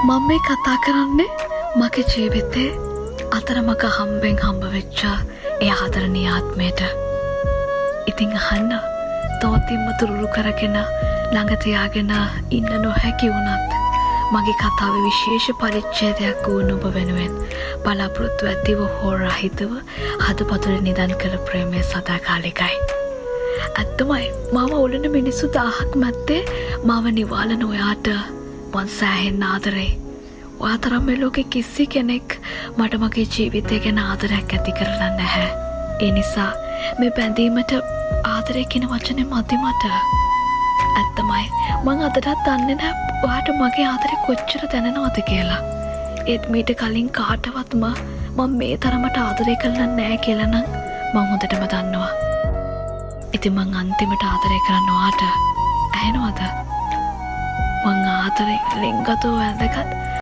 මම මේ කතා කරන්නේ මගේ ජීවිතේ අතරමඟ හම්බෙන් හම්බ වෙච්ච ඒ ආදරණීය ආත්මයට. ඉතින් අහන්න තෝතිම්ම තුරුළු කරගෙන ළඟ තියාගෙන ඉන්න නොහැකි වුණත් මගේ කතාවේ විශේෂ පරිච්ඡේදයක් වුණ ඔබ වෙනුවෙන් බලාපොරොත්තු ඇතිව හෝ රහිතව හදපතුලේ නිදන් කළ ප්‍රේමයේ සදාකාලිකයි. ඇත්තමයි මාව උලන මිනිස්සු 1000ක් මැත්තේ මාව නිවාලන ඔයාට මං සෑහෙන්න ආදරේ. ඔයා තරම් මේ ලෝකේ කිසි කෙනෙක් මට මගේ ජීවිතය ගැන ආදරයක් ඇති කරලා නැහැ. ඒ නිසා මේ බැඳීමට ආදරය කියන වචනේ මදි මට. ඇත්තමයි මං අදටත් දන්නේ නැහැ ඔයාට මගේ ආදරේ කොච්චර දැනෙනවද කියලා. ඒත් මීට කලින් කාටවත්ම මම මේ තරමට ආදරය කරලා නැහැ කියලා නම් මං හොඳටම දන්නවා. ඉතින් මං අන්තිමට ආදරය කරන්න ඔයාට ඇහෙනවද? මං ආදරේ ලිංගතෝ වැදගත්